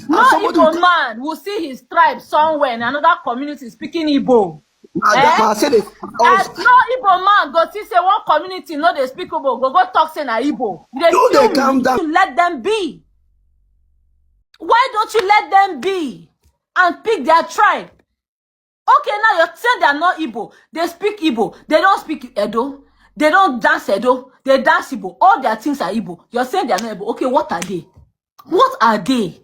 No Igbo man will see his tribe somewhere in another community speaking Igbo. Madam, I said it. As no Igbo man go see say one community no they speak Igbo, go talk say na Igbo. They calm down. Let them be. Why don't you let them be and pick their tribe? Okay, now you say they are not Igbo. They speak Igbo. They don't speak Edo. They don't dance Edo. They dance Igbo. All their things are Igbo. You're saying they are not Igbo. Okay, what are they? What are they?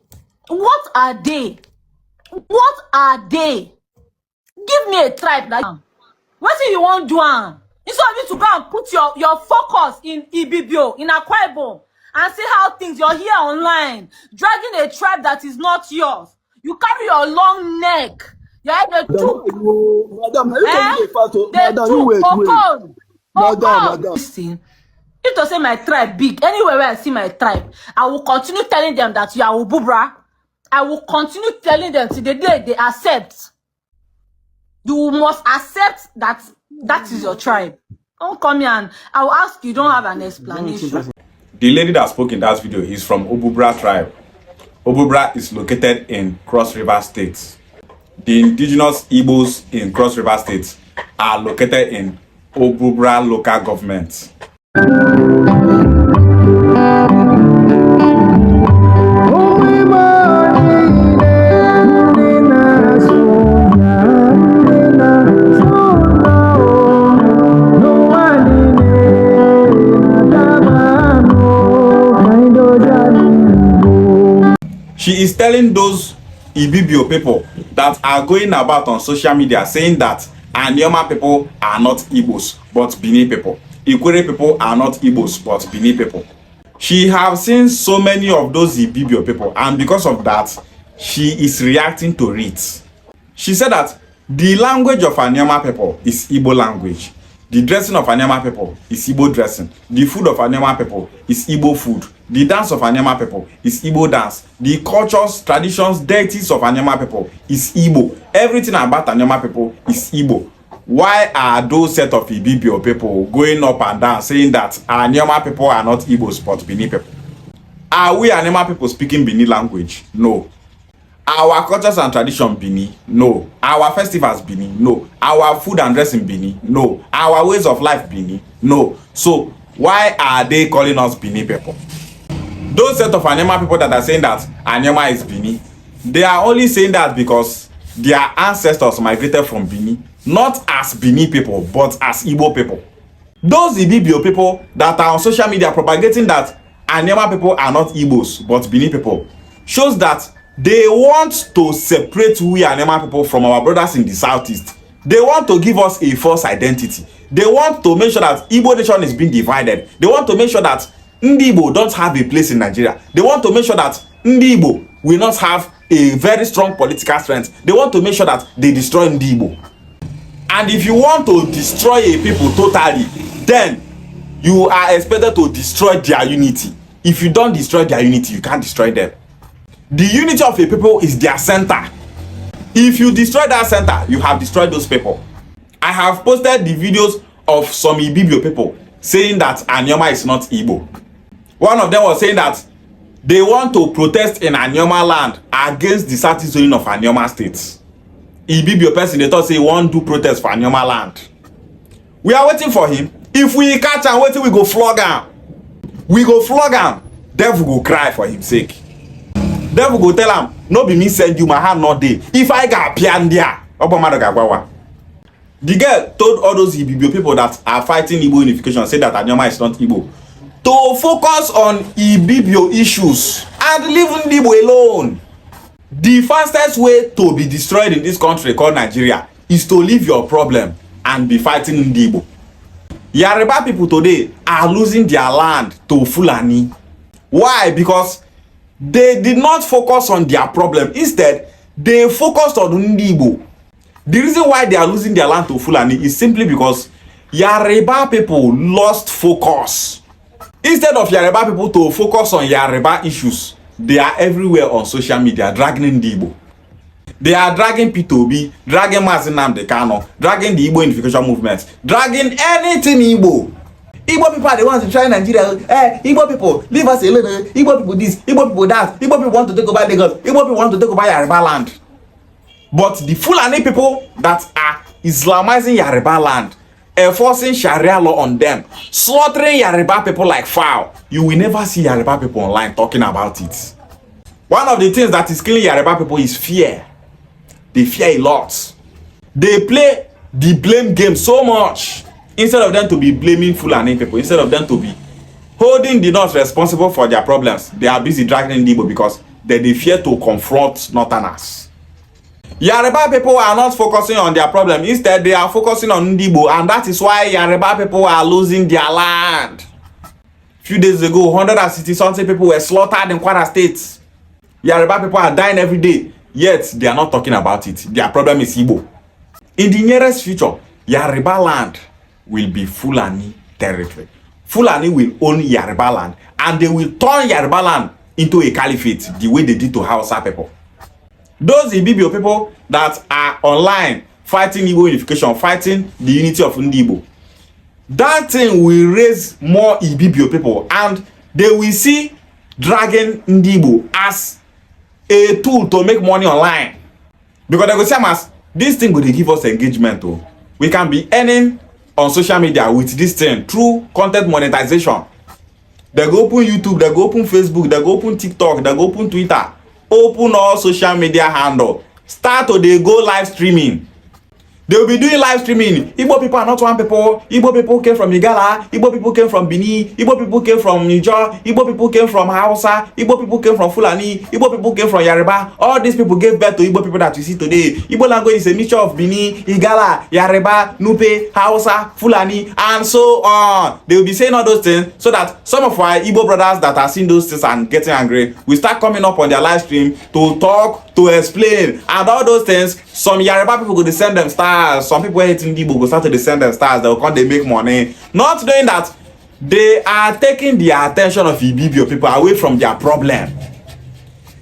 What are they? What are they? Give me a tribe like what do you want to do? Instead of you to go and put your focus in Ibibio, in Akwa Ibom, and see how things you're here online, dragging a tribe that is not yours. You carry your long neck. You have the Madam, listen. If to say my tribe big, anywhere where I see my tribe, I will continue telling them that you are Obubra. I will continue telling them till the day they accept. You must accept that that is your tribe. Don't come here and I will ask you, don't have an explanation. The lady that spoke in that video is from Obubra tribe. Obubra is located in Cross River State. The indigenous Igbos in Cross River State are located in Obubra local government. She is telling those Ibibio people that are going about on social media saying that Anioma people are not Igbos but Bini people. Ikwere people are not Igbos but Bini people. She has seen so many of those Ibibio people, and because of that, she is reacting to it. She said that the language of Anioma people is Igbo language. The dressing of Anioma people is Igbo dressing. The food of Anioma people is Igbo food. The dance of Anioma people is Igbo dance. The cultures, traditions, deities of Anioma people is Igbo. Everything about Anioma people is Igbo. Why are those set of Ibibio people going up and down saying that Anioma people are not Igbos but Bini people? Are we Anioma people speaking Bini language? No. Our cultures and tradition Bini? No. Our festivals Bini? No. Our food and dressing Bini? No. Our ways of life Bini? No. So why are they calling us Bini people? Those set of Anioma people that are saying that Anioma is Bini, they are only saying that because their ancestors migrated from Bini, not as Bini people, but as Igbo people. Those Ibibio people that are on social media propagating that Anioma people are not Igbos, but Bini people, shows that they want to separate we Anioma people from our brothers in the southeast. They want to give us a false identity. They want to make sure that Igbo nation is being divided. They want to make sure that Ndigbo don't have a place in Nigeria. They want to make sure that Ndigbo will not have a very strong political strength. They want to make sure that they destroy Ndigbo. And if you want to destroy a people totally, then you are expected to destroy their unity. If you don't destroy their unity, you can't destroy them. The unity of a people is their center. If you destroy that center, you have destroyed those people. I have posted the videos of some Ibibio people saying that Anioma is not Igbo. One of them was saying that they want to protest in Anioma land against the southeast zone of Anioma state. Ibibio person, they thought say want to protest for Anioma land. We are waiting for him. If we catch and wait till we go flog him. We go flog him. Devil go cry for his sake. Devil go tell him, no be me send you, my hand not there. If I got piandia, the girl told all those Ibibio people that are fighting Igbo unification, say that Anioma is not Igbo, to focus on Ibibio issues and leave Ndigbo alone. The fastest way to be destroyed in this country called Nigeria is to leave your problem and be fighting Ndigbo. Yoruba people today are losing their land to Fulani. Why? Because they did not focus on their problem. Instead, they focused on Ndigbo. The reason why they are losing their land to Fulani is simply because Yoruba people lost focus. Instead of Yoruba people to focus on Yoruba issues, they are everywhere on social media dragging Ndigbo. They are dragging P2B, dragging Mazi Nnamdi Kanu, dragging the Igbo unification movement, dragging anything Igbo. Igbo people are the ones trying Nigeria. Igbo people, leave us alone. Igbo people this, Igbo people that. Igbo people want to take over Lagos. Igbo people want to take over Yoruba land. But the Fulani people that are Islamizing Yoruba land, enforcing Sharia law on them, slaughtering Yoruba people like fowl, you will never see Yoruba people online talking about it. One of the things that is killing Yoruba people is fear. They fear a lot. They play the blame game so much. Instead of them to be blaming Fulani people, instead of them to be holding the North responsible for their problems, they are busy dragging Ndigbo because they fear to confront Northerners. Yoruba people are not focusing on their problem. Instead, they are focusing on Ndigbo, and that is why Yoruba people are losing their land. A few days ago, 160-something people were slaughtered in Kwara State. Yoruba people are dying every day, yet they are not talking about it. Their problem is Igbo. In the nearest future, Yoruba land will be Fulani territory. Fulani will own Yoruba land, and they will turn Yoruba land into a caliphate the way they did to Hausa people. Those Ibibio people that are online fighting Igbo unification, fighting the unity of Ndigbo, that thing will raise more Ibibio people, and they will see dragging Ndigbo as a tool to make money online. Because they go say, as this thing will give us engagement. Oh. We can be earning on social media with this thing through content monetization. They go open YouTube, they go open Facebook, they go open TikTok, they go open Twitter, open all social media handle, start to they go live streaming. They will be doing live streaming. Igbo people are not one people. Igbo people came from Igala. Igbo people came from Bini. Igbo people came from Niger. Igbo people came from Hausa. Igbo people came from Fulani. Igbo people came from Yoruba. All these people gave birth to Igbo people that you see today. Igbo language is a mixture of Bini, Igala, Yoruba, Nupe, Hausa, Fulani, and so on. They will be saying all those things so that some of our Igbo brothers that are seeing those things and getting angry will start coming up on their live stream to talk, to explain, and all those things. Some Yoruba people go to send them stars. Some people hating Ndigbo go start to send them stars. They will come, they make money. Not doing that, they are taking the attention of Ibibio people away from their problem.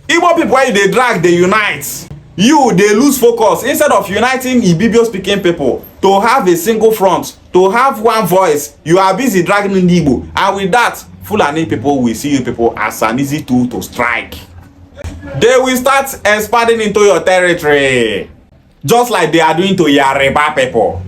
Igbo people, when they drag, they unite. You, they lose focus. Instead of uniting Ibibio speaking people to have a single front, to have one voice, you are busy dragging Ndigbo. And with that, Fulani people will see you people as an easy tool to strike. They will start expanding into your territory, just like they are doing to Yoruba people.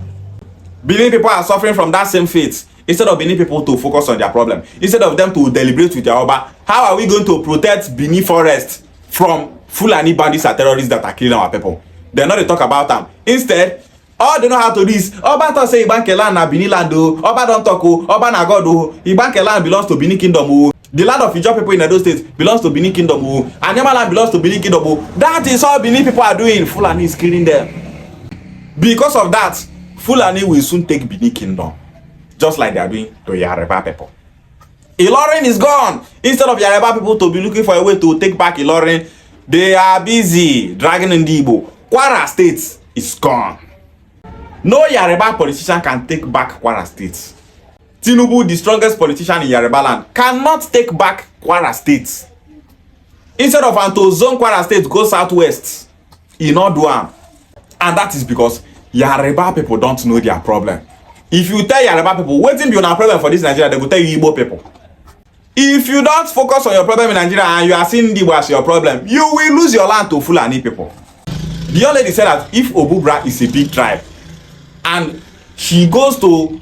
Benin people are suffering from that same fate. Instead of Benin people to focus on their problem, instead of them to deliberate with Yoruba, how are we going to protect Benin forest from Fulani bandits and terrorists that are killing our people? They're not to talk about them. Instead, all they know how to do is Oba to say Ibanke land na Benin land o. Oba don't talk o. Oba na God o. Ibanke land belongs to Benin kingdom o. The land of Ijaw people in Edo State belongs to Benin kingdom o. Anioma land belongs to Benin kingdom o. That is all Benin people are doing. Fulani is killing them. Because of that, Fulani will soon take Benin kingdom, just like they are doing to Yoruba people. Ilorin is gone. Instead of Yoruba people to be looking for a way to take back Ilorin, they are busy dragging Ndigbo. Kwara State is gone. No Yoruba politician can take back Kwara State. Tinubu, the strongest politician in Yoruba land, cannot take back Kwara State. Instead of to zone Kwara State, go southwest. He not do am. And that is because Yoruba people don't know their problem. If you tell Yoruba people, waiting be una problem for this Nigeria, they will tell you Igbo people. If you don't focus on your problem in Nigeria and you are seeing Ndigbo as your problem, you will lose your land to Fulani people. The young lady said that if Obubra is a big tribe and she goes to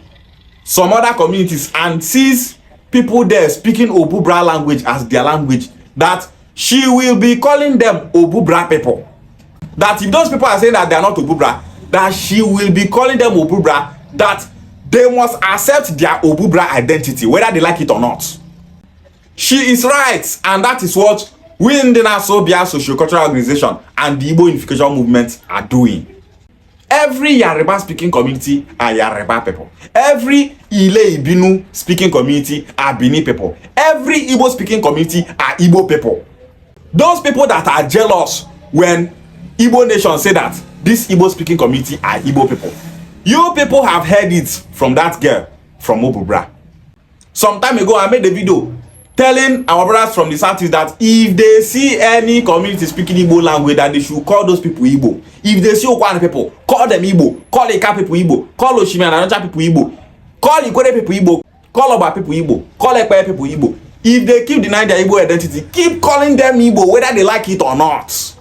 some other communities and sees people there speaking Obubra language as their language, that she will be calling them Obubra people. That if those people are saying that they are not Obubra, that she will be calling them Obubra, that they must accept their Obubra identity, whether they like it or not. She is right, and that is what we in the Nasobia Socio-Cultural Organization and the Igbo Unification Movement are doing. Every Yoruba speaking community are Yoruba people. Every Ile Ibinu speaking community are Bini people. Every Igbo speaking community are Igbo people. Those people that are jealous when Igbo nation say that this Igbo speaking community are Igbo people. You people have heard it from that girl from Obubra. Some time ago, I made a video telling our brothers from the southeast that if they see any community speaking Igbo language, that they should call those people Igbo. If they see Okwane people, call them Igbo. Call Ika people Igbo. Call Oshimi and Anocha people Igbo. Call Ikwere people Igbo. Call Oba people Igbo. Call Ekpe people Igbo. If they keep denying their Igbo identity, keep calling them Igbo, whether they like it or not.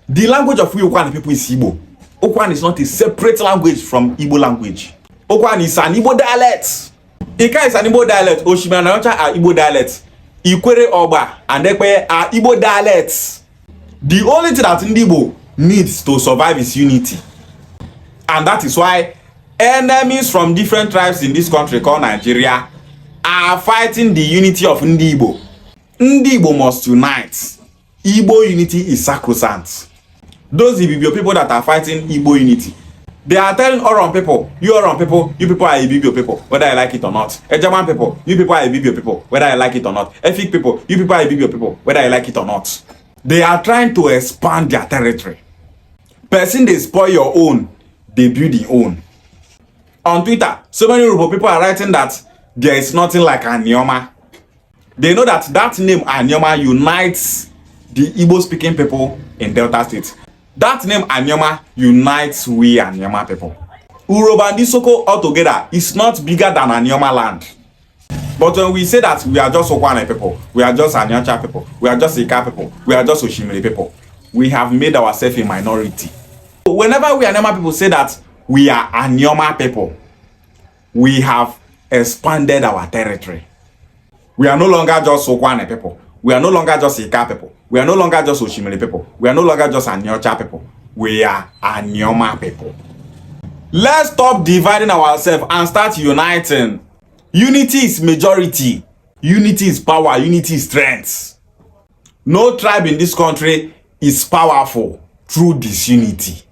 The language of we Okwan people is Igbo. Okwan is not a separate language from Igbo language. Okwan is an Igbo dialect. Ika is an Igbo dialect. Oshimiri and Anyocha are Igbo dialects. Ikwere Oba and Ekpe are Igbo dialects. The only thing that Ndigbo needs to survive is unity. And that is why enemies from different tribes in this country called Nigeria are fighting the unity of Ndigbo. Ndigbo must unite. Igbo unity is sacrosanct. Those Ibibio people that are fighting Igbo unity, they are telling Oron people, you Oron people, you people are Ibibio people, whether I like it or not. Ejaman people, you people are Ibibio people, whether I like it or not. Efik people, you people are Ibibio people, whether I like it or not. They are trying to expand their territory. Person they spoil your own, they build their own. On Twitter, so many Yoruba people are writing that there is nothing like Anioma. They know that that name Anioma unites the Igbo speaking people in Delta State. That name Anioma unites we Anioma people. Uroba and Isoko altogether is not bigger than Anioma land. But when we say that we are just Okwane people, we are just Anyocha people, we are just Ika people, we are just Oshimiri people, we have made ourselves a minority. Whenever we Anioma people say that we are Anioma people, we have expanded our territory. We are no longer just Okwane people. We are no longer just Ika people. We are no longer just Oshimiri people. We are no longer just Anyocha people. We are Anioma people. Let's stop dividing ourselves and start uniting. Unity is majority. Unity is power. Unity is strength. No tribe in this country is powerful through disunity.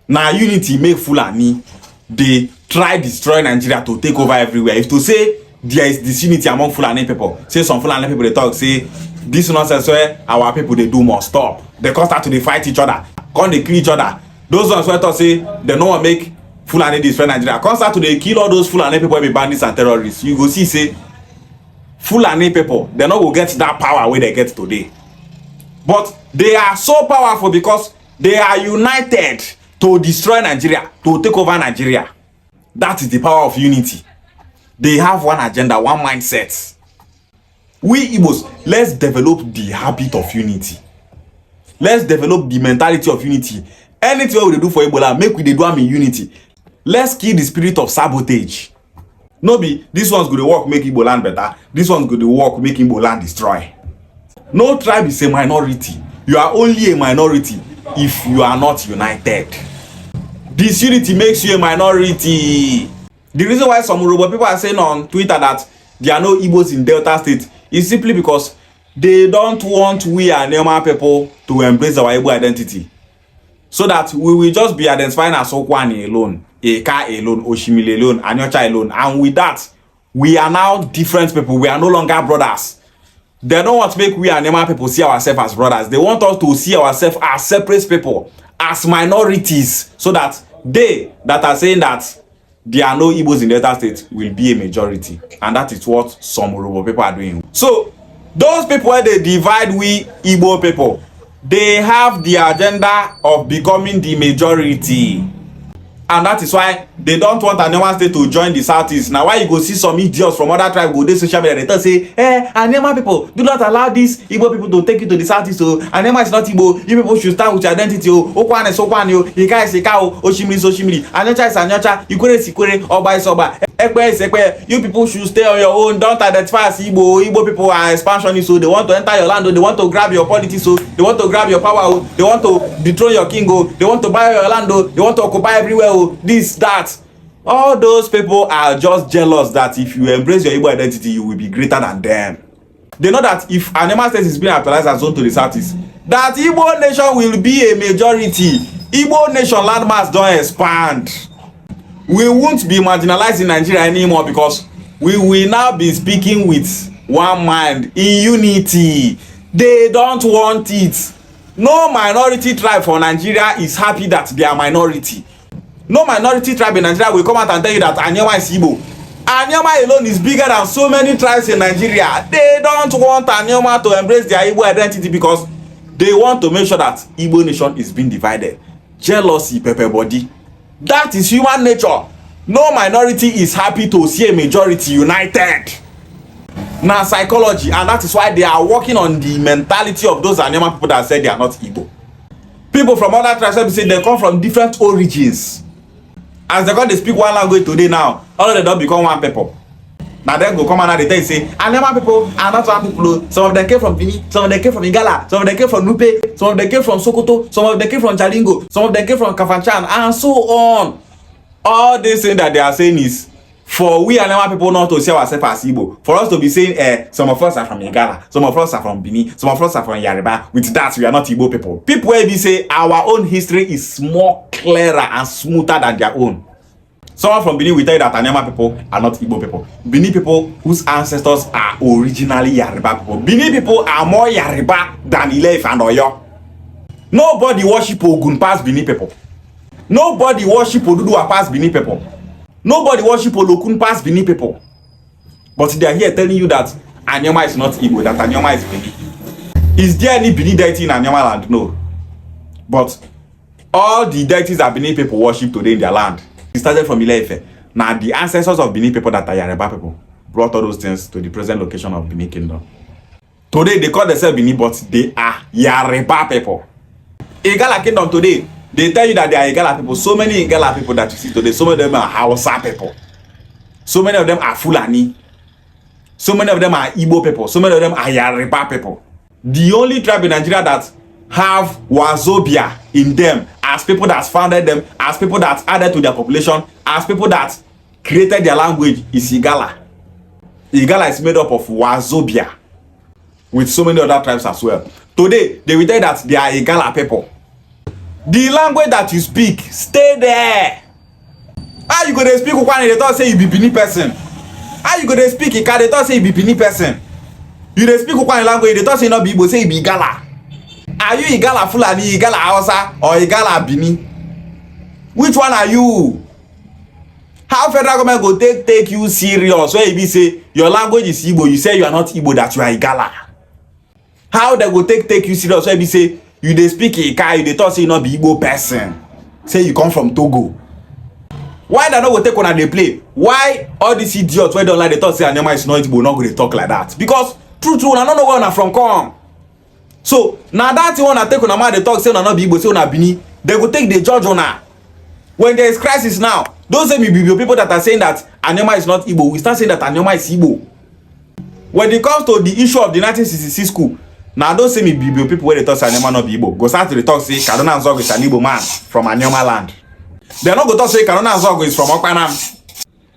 Now unity make Fulani. They try destroy Nigeria to take over everywhere. If to say there is disunity among Fulani people, say some Fulani people they talk, say this nonsense where our people they do must stop. They come start to they fight each other, come they kill each other. Those ones where talk say they no one make Fulani destroy Nigeria. Come start to they kill all those Fulani people be bandits and terrorists. You go see say Fulani people they not go get that power where they get today. But they are so powerful because they are united to destroy Nigeria, to take over Nigeria. That is the power of unity. They have one agenda, one mindset. We Igbos, let's develop the habit of unity. Let's develop the mentality of unity. Anything we do for Ebola, make we do them in unity. Let's kill the spirit of sabotage. No be, this one's going to work, make Igbo land better. This one's going to work, make Igbo land destroy. No tribe is a minority. You are only a minority if you are not united. Disunity makes you a minority. The reason why some Yoruba people are saying on Twitter that there are no Igbos in Delta State is simply because they don't want we Anioma people to embrace our Igbo identity. So that we will just be identifying as Okwane alone, Eka alone, Oshimiri alone, Anyocha alone. And with that, we are now different people. We are no longer brothers. They don't want to make we Anioma people see ourselves as brothers. They want us to see ourselves as separate people, as minorities, so that they that are saying that there are no Igbos in Delta State will be a majority. And that is what some Yoruba people are doing. So those people where they divide we Igbo people, they have the agenda of becoming the majority. And that is why they don't want Anioma State to join the Southeast. Now why you go see some idiots from other tribes go to social media, they tell say, Anioma people, do not allow these Igbo people to take you to the Southeast. So Anioma is not Igbo. You people should start with your identity. Okwane is Okwane. Ika is Ika. Oshimiri is Oshimiri. Anyocha is Anyocha. Ikwere is Ikwere. Oba is Oba. Ekpe is Ekpe. You people should stay on your own. Don't identify as Igbo. Igbo people are expansionists. So they want to enter your land. They want to grab your politics. So they want to grab your power. They want to dethrone your king. They want to buy your land. They want to occupy everywhere. This, that. All those people are just jealous that if you embrace your Igbo identity, you will be greater than them. They know that if Anioma State is being actualized as zone to the Southeast, that Igbo nation will be a majority. Igbo nation landmass don't expand. We won't be marginalized in Nigeria anymore because we will now be speaking with one mind in unity. They don't want it. No minority tribe for Nigeria is happy that they are minority. No minority tribe in Nigeria will come out and tell you that Anioma is Igbo. Anioma alone is bigger than so many tribes in Nigeria. They don't want Anioma to embrace their Igbo identity because they want to make sure that Igbo nation is being divided. Jealousy, pepper body. That is human nature. No minority is happy to see a majority united. Now psychology, and that is why they are working on the mentality of those Anioma people that said they are not Igbo. People from other tribes say they come from different origins. As they they speak one language today now, all of them don't become one people. Now then go come and they tell you say Anioma people are not one people. Some of them came from Bini, some of them came from Igala, some of them came from Nupe, some of them came from Sokoto, some of them came from Jalingo, some of them came from Kafanchan, and so on. All this thing that they are saying is for we Anioma people not to see ourselves as Igbo. For us to be saying, some of us are from Igala, some of us are from Bini, some of us are from Yoruba. With that, we are not Igbo people. People will be say our own history is more clearer and smoother than their own. Someone from Bini will tell you that Anioma people are not Igbo people. Bini people whose ancestors are originally Yoruba people. Bini people are more Yoruba than Ile-Ife and Oyo. Nobody worship Ogun past Bini people. Nobody worship Oduduwa past Bini people. Nobody worship Olokun past Bini people. But they are here telling you that Anioma is not Igbo, that Anioma is Bini. Is there any Bini deity in Anioma land? No. But all the deities that Bini people worship today in their land, it started from Ile-Ife. Now the ancestors of Bini people that are Yoruba people brought all those things to the present location of Bini kingdom. Today they call themselves Bini, but they are Yoruba people. Igala kingdom today, they tell you that they are Igala people. So many Igala people that you see today, so many of them are Hausa people. So many of them are Fulani. So many of them are Igbo people. So many of them are Yoruba people. The only tribe in Nigeria that have Wazobia in them as people that founded them, as people that added to their population, as people that created their language is Igala. Igala is made up of Wazobia with so many other tribes as well. Today, they will tell you that they are Igala people. The language that you speak, stay there. How you go to speak Ukwane, they don't say you be Bini person. How you go to speak Ika, they don't say you be Bini person. You dey speak Ukwane language, they don't say not be Igbo, say you be Igala. Are you Igala Fulani, Igala Hausa, or Igala Bini? Which one are you? How federal government go take you serious? Where you be say your language is Igbo, you say you are not Igbo, that you are Igala. How they go take you serious? Where you be say you dey speak Ika, you dey talk say you not be Igbo person. Say you come from Togo. Why they not go take on they play? Why all these idiots where they like they talk say Anioma is not Igbo, not go to talk like that? Because true, I don't know where I'm from come. So now that you wanna take on a man they talk say not be Igbo, say on Bini, they go take the judge on her. When there is crisis now, those same Igbo people that are saying that Anioma is not Igbo, we start saying that Anioma is Igbo. When it comes to the issue of the 1966 coup, now those same Igbo people where they talk say Anioma not be Igbo, go start to the talk say Kaduna Nzog is an Igbo man from Anioma land. They not go talk say Kaduna Nzog is from Okpanam.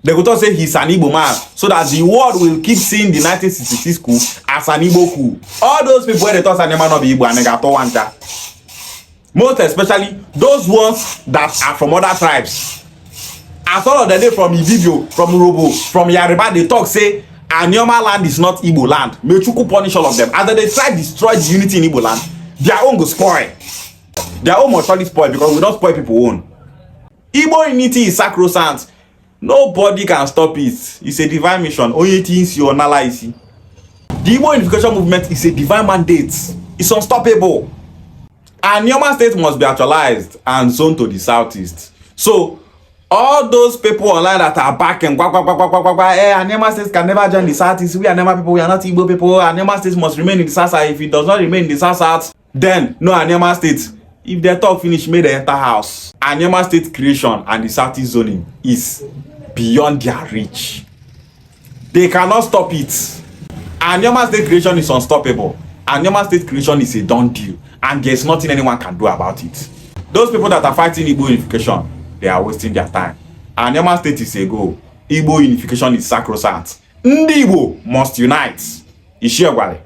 They go talk say he's an Igbo man, so that the world will keep seeing the 1966 coup as an Igbo coup. All those people where they talk say Anioma not be Igbo and they got to wanta. Most especially those ones that are from other tribes. As all of the day from Ibibio, from Urobo, from Yoruba, they talk say Anioma land is not Igbo land. May Chuku punish all of them. As they try to destroy the unity in Igbo land, their own go spoil. Their own must surely spoil because we don't spoil people's own. Igbo unity is sacrosanct. Nobody can stop it. It's a divine mission. Only things you analyze. The Igbo unification movement is a divine mandate. It's unstoppable. Anioma state must be actualized and zoned to the southeast. So all those people online that are backing, Anioma state can never join the southeast. We Anioma people, we are not Igbo people. Anioma state must remain in the south. If it does not remain in the south, then no Anioma state. If they talk finish, may they enter house. Anioma state creation and the southeast zoning is beyond their reach. They cannot stop it. Anioma state creation is unstoppable. Anioma state creation is a done deal, and there's nothing anyone can do about it. Those people that are fighting Igbo unification, they are wasting their time. Anioma state is a goal. Igbo unification is sacrosanct. Ndigbo must unite. Ishiogwale.